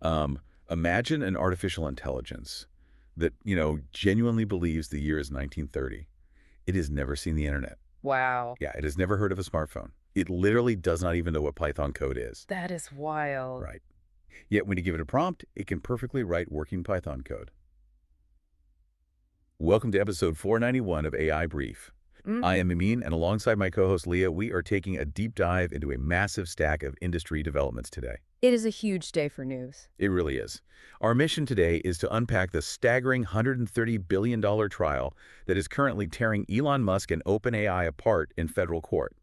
Um, Imagine an artificial intelligence that, genuinely believes the year is 1930. It has never seen the internet. Wow. Yeah, it has never heard of a smartphone. It literally does not even know what Python code is. That is wild. Right. Yet when you give it a prompt, it can perfectly write working Python code. Welcome to episode 491 of AI Brief. I am Amin, and alongside my co-host Leah, we are taking a deep dive into a massive stack of industry developments today. It is a huge day for news. It really is. Our mission today is to unpack the staggering $130 billion trial that is currently tearing Elon Musk and OpenAI apart in federal court.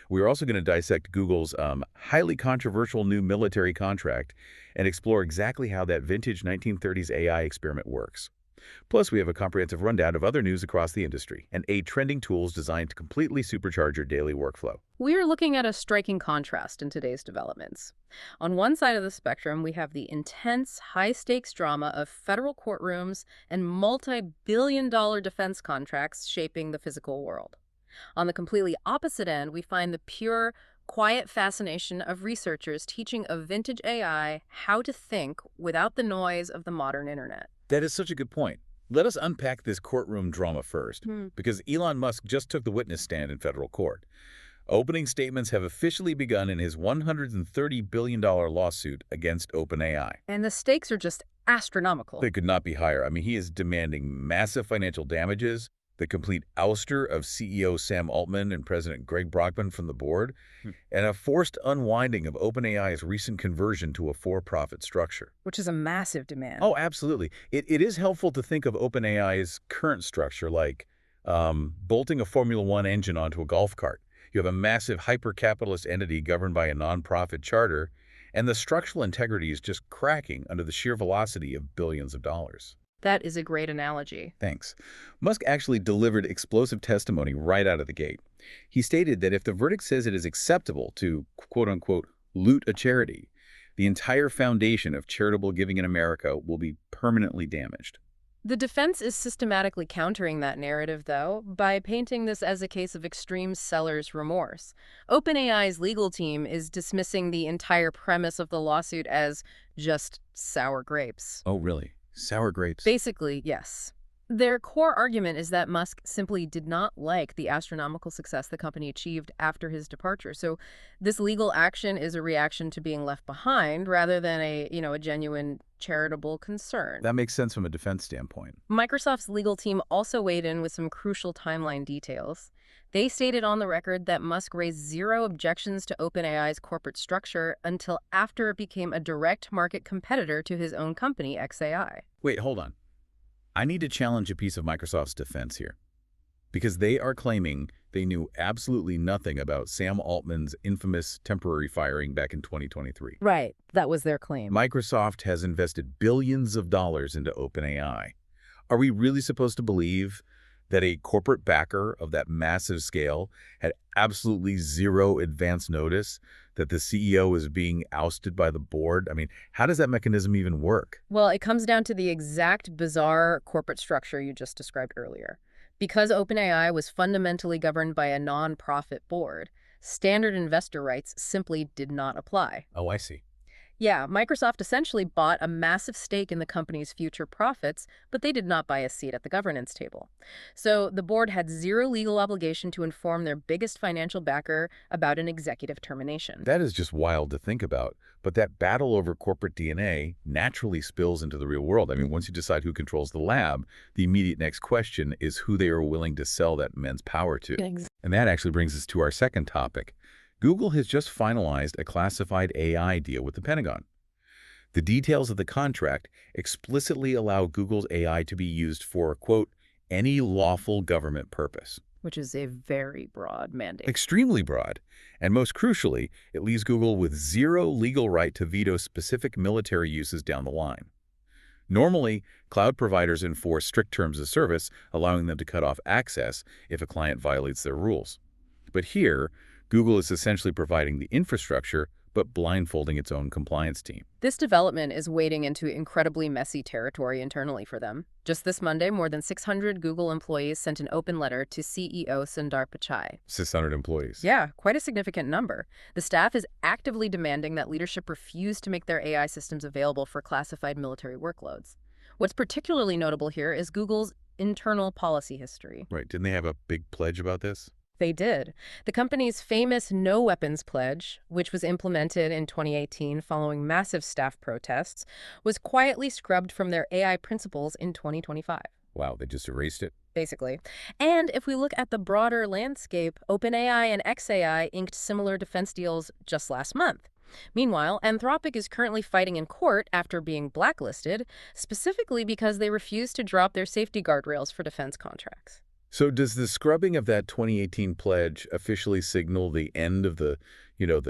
We are also going to dissect Google's highly controversial new military contract and explore exactly how that vintage 1930s AI experiment works. Plus, we have a comprehensive rundown of other news across the industry and 8 trending tools designed to completely supercharge your daily workflow. We are looking at a striking contrast in today's developments. On one side of the spectrum, we have the intense, high-stakes drama of federal courtrooms and multi-billion-dollar defense contracts shaping the physical world. On the completely opposite end, we find the pure, quiet fascination of researchers teaching a vintage AI how to think without the noise of the modern internet. That is such a good point. Let us unpack this courtroom drama first, because Elon Musk just took the witness stand in federal court. Opening statements have officially begun in his $130 billion lawsuit against OpenAI. And the stakes are just astronomical. They could not be higher. I mean, he is demanding massive financial damages, the complete ouster of CEO Sam Altman and President Greg Brockman from the board, and a forced unwinding of OpenAI's recent conversion to a for-profit structure. Which is a massive demand. Oh, absolutely. It is helpful to think of OpenAI's current structure like bolting a Formula One engine onto a golf cart. You have a massive hyper-capitalist entity governed by a nonprofit charter, and the structural integrity is just cracking under the sheer velocity of billions of dollars. That is a great analogy. Thanks. Musk actually delivered explosive testimony right out of the gate. He stated that if the verdict says it is acceptable to, quote-unquote, loot a charity, the entire foundation of charitable giving in America will be permanently damaged. The defense is systematically countering that narrative, though, by painting this as a case of extreme seller's remorse. OpenAI's legal team is dismissing the entire premise of the lawsuit as just sour grapes. Oh, really? Sour grapes? Basically, yes. Their core argument is that Musk simply did not like the astronomical success the company achieved after his departure. So this legal action is a reaction to being left behind rather than a genuine charitable concern. That makes sense from a defense standpoint. Microsoft's legal team also weighed in with some crucial timeline details. They stated on the record that Musk raised 0 objections to OpenAI's corporate structure until after it became a direct market competitor to his own company, xAI. Wait, hold on. I need to challenge a piece of Microsoft's defense here, because they are claiming they knew absolutely nothing about Sam Altman's infamous temporary firing back in 2023. Right. That was their claim. Microsoft has invested billions of dollars into OpenAI. Are we really supposed to believe that a corporate backer of that massive scale had absolutely 0 advance notice that the CEO is being ousted by the board? I mean, how does that mechanism even work? Well, it comes down to the exact bizarre corporate structure you just described earlier. Because OpenAI was fundamentally governed by a non-profit board, standard investor rights simply did not apply. Oh, I see. Yeah, Microsoft essentially bought a massive stake in the company's future profits, but they did not buy a seat at the governance table. So the board had 0 legal obligation to inform their biggest financial backer about an executive termination. That is just wild to think about. But that battle over corporate DNA naturally spills into the real world. I mean, once you decide who controls the lab, the immediate next question is who they are willing to sell that immense power to. And that actually brings us to our second topic. Google has just finalized a classified AI deal with the Pentagon. The details of the contract explicitly allow Google's AI to be used for, quote, any lawful government purpose. Which is a very broad mandate. Extremely broad. And most crucially, it leaves Google with 0 legal right to veto specific military uses down the line. Normally, cloud providers enforce strict terms of service, allowing them to cut off access if a client violates their rules. But here, Google is essentially providing the infrastructure, but blindfolding its own compliance team. This development is wading into incredibly messy territory internally for them. Just this Monday, more than 600 Google employees sent an open letter to CEO Sundar Pichai. 600 employees. Yeah, quite a significant number. The staff is actively demanding that leadership refuse to make their AI systems available for classified military workloads. What's particularly notable here is Google's internal policy history. Right. Didn't they have a big pledge about this? They did. The company's famous no weapons pledge, which was implemented in 2018 following massive staff protests, was quietly scrubbed from their AI principles in 2025. Wow, they just erased it? Basically. And if we look at the broader landscape, OpenAI and xAI inked similar defense deals just last month. Meanwhile, Anthropic is currently fighting in court after being blacklisted, specifically because they refused to drop their safety guardrails for defense contracts. So does the scrubbing of that 2018 pledge officially signal the end of the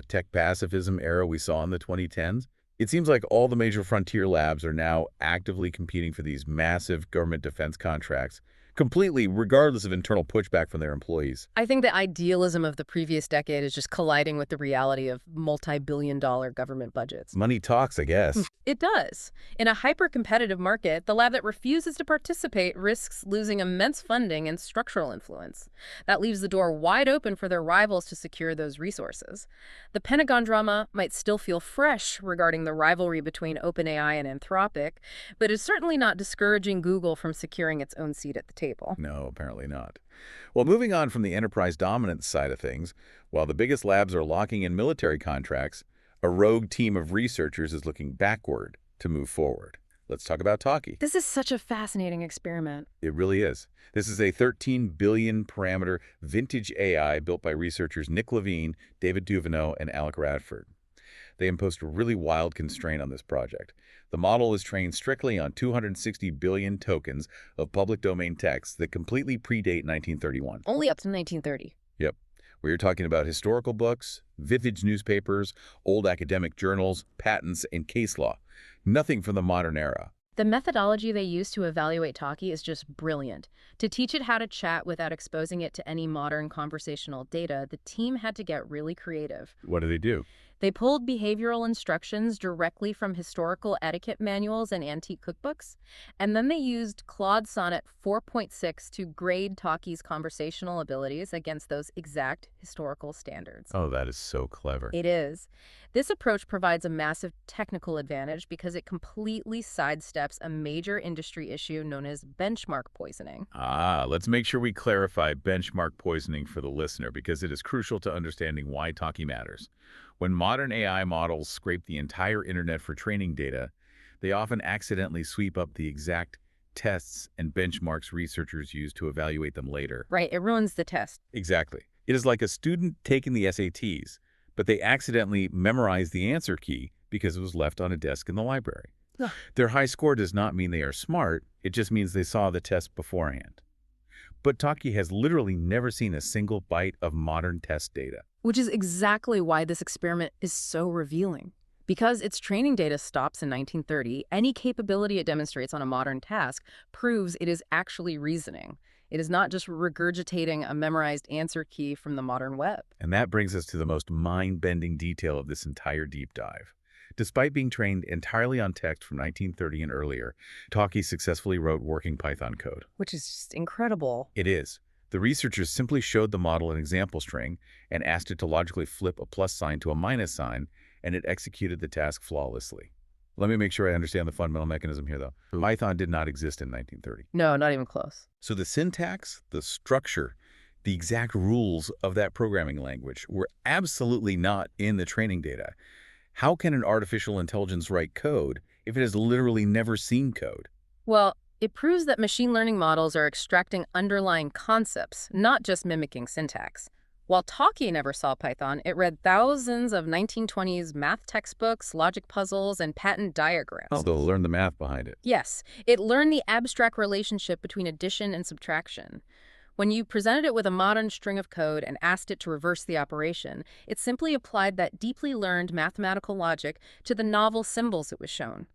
tech pacifism era we saw in the 2010s? It seems like all the major frontier labs are now actively competing for these massive government defense contracts, completely regardless of internal pushback from their employees. I think the idealism of the previous decade is just colliding with the reality of multi-billion-dollar government budgets. Money talks, I guess. It does. In a hyper-competitive market, the lab that refuses to participate risks losing immense funding and structural influence. That leaves the door wide open for their rivals to secure those resources. The Pentagon drama might still feel fresh regarding the rivalry between OpenAI and Anthropic, but it's certainly not discouraging Google from securing its own seat at the table. No, apparently not. Well, moving on from the enterprise dominance side of things, while the biggest labs are locking in military contracts, a rogue team of researchers is looking backward to move forward. Let's talk about Talkie. This is such a fascinating experiment. It really is. This is a 13 billion parameter vintage AI built by researchers Nick Levine, David Duveneau, and Alec Radford. They imposed a really wild constraint on this project. The model is trained strictly on 260 billion tokens of public domain text that completely predate 1931. Only up to 1930. Yep. We are talking about historical books, vintage newspapers, old academic journals, patents, and case law. Nothing from the modern era. The methodology they use to evaluate Talkie is just brilliant. To teach it how to chat without exposing it to any modern conversational data, the team had to get really creative. What do they do? They pulled behavioral instructions directly from historical etiquette manuals and antique cookbooks, and then they used Claude Sonnet 4.6 to grade Talkie's conversational abilities against those exact historical standards. Oh, that is so clever. It is. This approach provides a massive technical advantage because it completely sidesteps a major industry issue known as benchmark poisoning. Let's make sure we clarify benchmark poisoning for the listener because it is crucial to understanding why Talkie matters. When modern AI models scrape the entire internet for training data, they often accidentally sweep up the exact tests and benchmarks researchers use to evaluate them later. Right, it ruins the test. Exactly. It is like a student taking the SATs, but they accidentally memorized the answer key because it was left on a desk in the library. Ugh. Their high score does not mean they are smart, it just means they saw the test beforehand. But Talkie has literally never seen a single byte of modern test data. Which is exactly why this experiment is so revealing. Because its training data stops in 1930, any capability it demonstrates on a modern task proves it is actually reasoning. It is not just regurgitating a memorized answer key from the modern web. And that brings us to the most mind-bending detail of this entire deep dive. Despite being trained entirely on text from 1930 and earlier, Talkie successfully wrote working Python code. Which is just incredible. It is. The researchers simply showed the model an example string and asked it to logically flip a plus sign to a minus sign, and it executed the task flawlessly. Let me make sure I understand the fundamental mechanism here, though. Python did not exist in 1930. No, not even close. So the syntax, the structure, the exact rules of that programming language were absolutely not in the training data. How can an artificial intelligence write code if it has literally never seen code? Well, it proves that machine learning models are extracting underlying concepts, not just mimicking syntax. While Talkie never saw Python, it read thousands of 1920s math textbooks, logic puzzles, and patent diagrams. Oh, they'll learn the math behind it. Yes, it learned the abstract relationship between addition and subtraction. When you presented it with a modern string of code and asked it to reverse the operation, it simply applied that deeply learned mathematical logic to the novel symbols it was shown.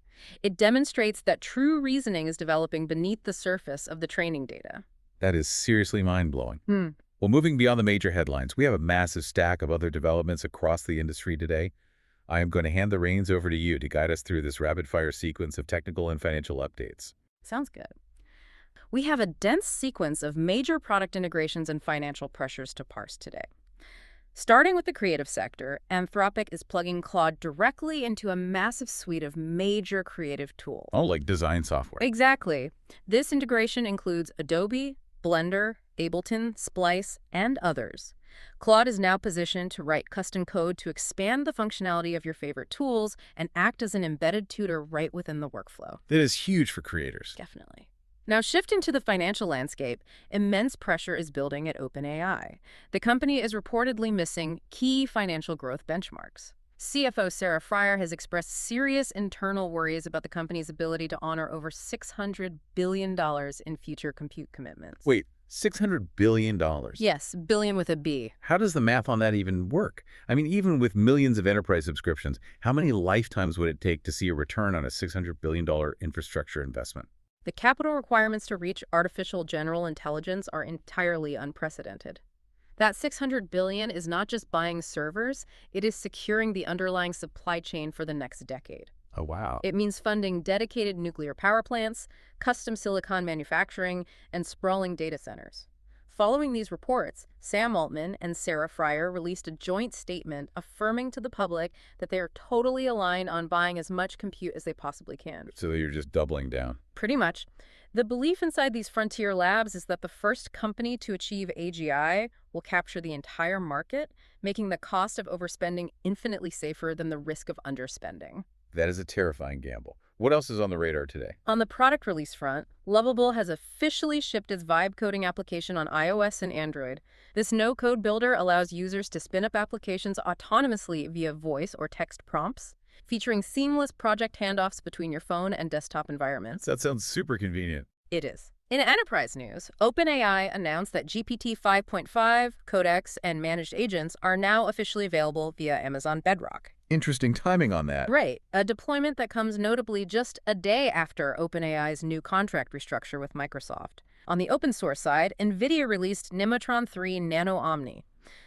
It demonstrates that true reasoning is developing beneath the surface of the training data. That is seriously mind-blowing. Well, moving beyond the major headlines, we have a massive stack of other developments across the industry today. I am going to hand the reins over to you to guide us through this rapid-fire sequence of technical and financial updates. Sounds good. We have a dense sequence of major product integrations and financial pressures to parse today. Starting with the creative sector, Anthropic is plugging Claude directly into a massive suite of major creative tools. Oh, like design software. Exactly. This integration includes Adobe, Blender, Ableton, Splice, and others. Claude is now positioned to write custom code to expand the functionality of your favorite tools and act as an embedded tutor right within the workflow. That is huge for creators. Definitely. Now, shifting to the financial landscape, immense pressure is building at OpenAI. The company is reportedly missing key financial growth benchmarks. CFO Sarah Fryer has expressed serious internal worries about the company's ability to honor over $600 billion in future compute commitments. Wait, $600 billion? Yes, billion with a B. How does the math on that even work? I mean, even with millions of enterprise subscriptions, how many lifetimes would it take to see a return on a $600 billion infrastructure investment? The capital requirements to reach artificial general intelligence are entirely unprecedented. That $600 billion is not just buying servers, it is securing the underlying supply chain for the next decade. Oh, wow. It means funding dedicated nuclear power plants, custom silicon manufacturing, and sprawling data centers. Following these reports, Sam Altman and Sarah Fryer released a joint statement affirming to the public that they are totally aligned on buying as much compute as they possibly can. So you're just doubling down. Pretty much. The belief inside these frontier labs is that the first company to achieve AGI will capture the entire market, making the cost of overspending infinitely safer than the risk of underspending. That is a terrifying gamble. What else is on the radar today? On the product release front, Lovable has officially shipped its vibe coding application on iOS and Android. This no-code builder allows users to spin up applications autonomously via voice or text prompts, featuring seamless project handoffs between your phone and desktop environments. That sounds super convenient. It is. In enterprise news, OpenAI announced that GPT 5.5, Codex, and managed agents are now officially available via Amazon Bedrock. Interesting timing on that. Right, a deployment that comes notably just a day after OpenAI's new contract restructure with Microsoft. On the open source side, NVIDIA released Nematron 3 Nano Omni.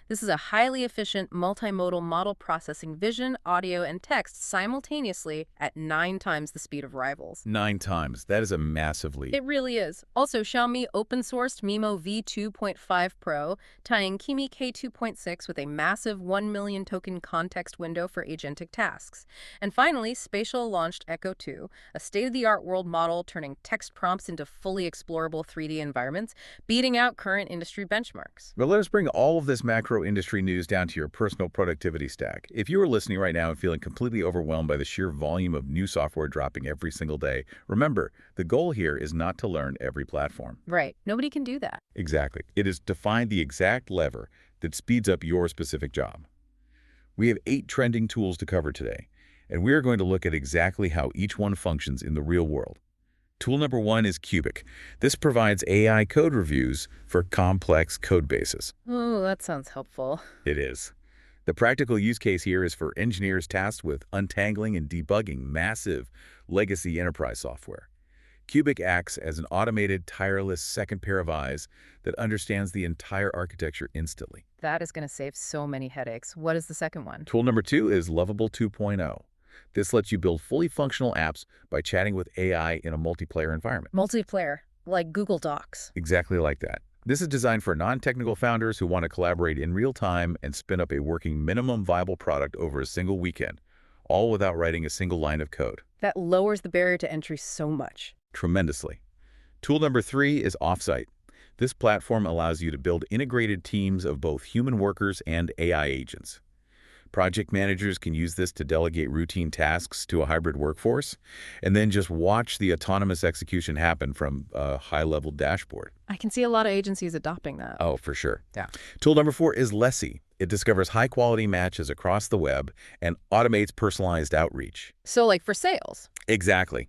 This is a highly efficient multimodal model processing vision, audio, and text simultaneously at 9 times the speed of rivals. 9 times. That is a massive leap. It really is. Also, Xiaomi open-sourced Mimo V2.5 Pro, tying Kimi K2.6 with a massive 1 million token context window for agentic tasks. And finally, Spatial launched Echo 2, a state-of-the-art world model turning text prompts into fully explorable 3D environments, beating out current industry benchmarks. But let us bring all of this macro industry news down to your personal productivity stack. If you are listening right now and feeling completely overwhelmed by the sheer volume of new software dropping every single day, remember, the goal here is not to learn every platform. Right. Nobody can do that. Exactly. It is to find the exact lever that speeds up your specific job. We have 8 trending tools to cover today, and we are going to look at exactly how each one functions in the real world. Tool number 1 is Cubic. This provides AI code reviews for complex code bases. Oh, that sounds helpful. It is. The practical use case here is for engineers tasked with untangling and debugging massive legacy enterprise software. Cubic acts as an automated, tireless second pair of eyes that understands the entire architecture instantly. That is going to save so many headaches. What is the second one? Tool number 2 is Lovable 2.0. This lets you build fully functional apps by chatting with AI in a multiplayer environment. Multiplayer, like Google Docs. Exactly like that. This is designed for non-technical founders who want to collaborate in real time and spin up a working minimum viable product over a single weekend, all without writing a single line of code. That lowers the barrier to entry so much. Tremendously. Tool number 3 is Offsite. This platform allows you to build integrated teams of both human workers and AI agents. Project managers can use this to delegate routine tasks to a hybrid workforce and then just watch the autonomous execution happen from a high-level dashboard. I can see a lot of agencies adopting that. Oh, for sure. Yeah. Tool number 4 is Lessy. It discovers high-quality matches across the web and automates personalized outreach. So like for sales. Exactly.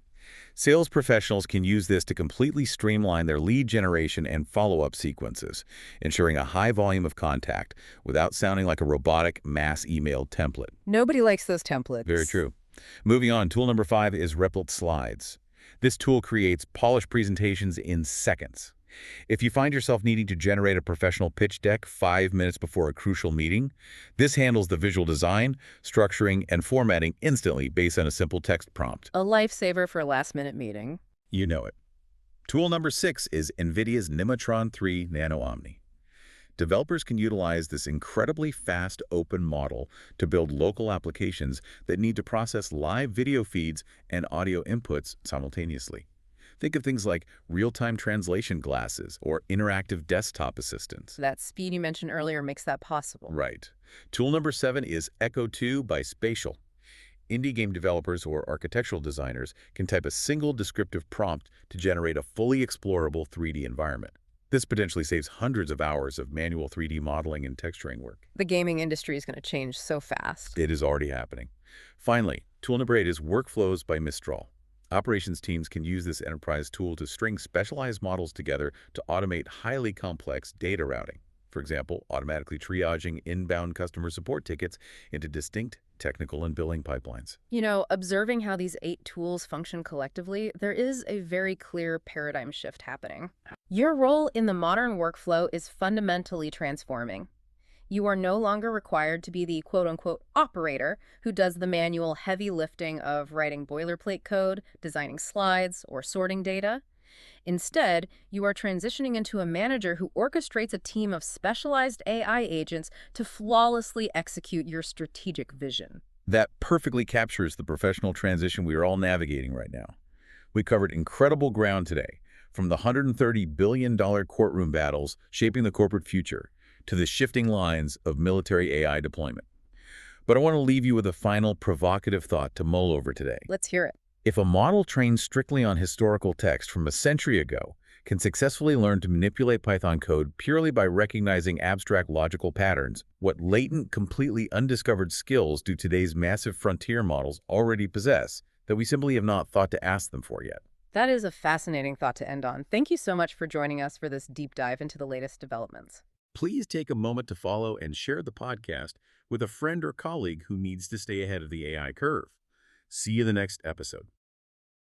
Sales professionals can use this to completely streamline their lead generation and follow-up sequences, ensuring a high volume of contact without sounding like a robotic mass email template. Nobody likes those templates. Very true. Moving on, tool number 5 is Replit Slides. This tool creates polished presentations in seconds. If you find yourself needing to generate a professional pitch deck 5 minutes before a crucial meeting, this handles the visual design, structuring, and formatting instantly based on a simple text prompt. A lifesaver for a last-minute meeting. You know it. Tool number 6 is NVIDIA's Nematron 3 Nano Omni. Developers can utilize this incredibly fast open model to build local applications that need to process live video feeds and audio inputs simultaneously. Think of things like real-time translation glasses or interactive desktop assistants. That speed you mentioned earlier makes that possible. Right. Tool number 7 is Echo 2 by Spatial. Indie game developers or architectural designers can type a single descriptive prompt to generate a fully explorable 3D environment. This potentially saves hundreds of hours of manual 3D modeling and texturing work. The gaming industry is going to change so fast. It is already happening. Finally, tool number 8 is Workflows by Mistral. Operations teams can use this enterprise tool to string specialized models together to automate highly complex data routing. For example, automatically triaging inbound customer support tickets into distinct technical and billing pipelines. You know, observing how these 8 tools function collectively, there is a very clear paradigm shift happening. Your role in the modern workflow is fundamentally transforming. You are no longer required to be the quote-unquote operator who does the manual heavy lifting of writing boilerplate code, designing slides, or sorting data. Instead, you are transitioning into a manager who orchestrates a team of specialized AI agents to flawlessly execute your strategic vision. That perfectly captures the professional transition we are all navigating right now. We covered incredible ground today, from the $130 billion courtroom battles shaping the corporate future to the shifting lines of military AI deployment. But I want to leave you with a final provocative thought to mull over today. Let's hear it. If a model trained strictly on historical text from a century ago can successfully learn to manipulate Python code purely by recognizing abstract logical patterns, what latent, completely undiscovered skills do today's massive frontier models already possess that we simply have not thought to ask them for yet? That is a fascinating thought to end on. Thank you so much for joining us for this deep dive into the latest developments. Please take a moment to follow and share the podcast with a friend or colleague who needs to stay ahead of the AI curve. See you in the next episode.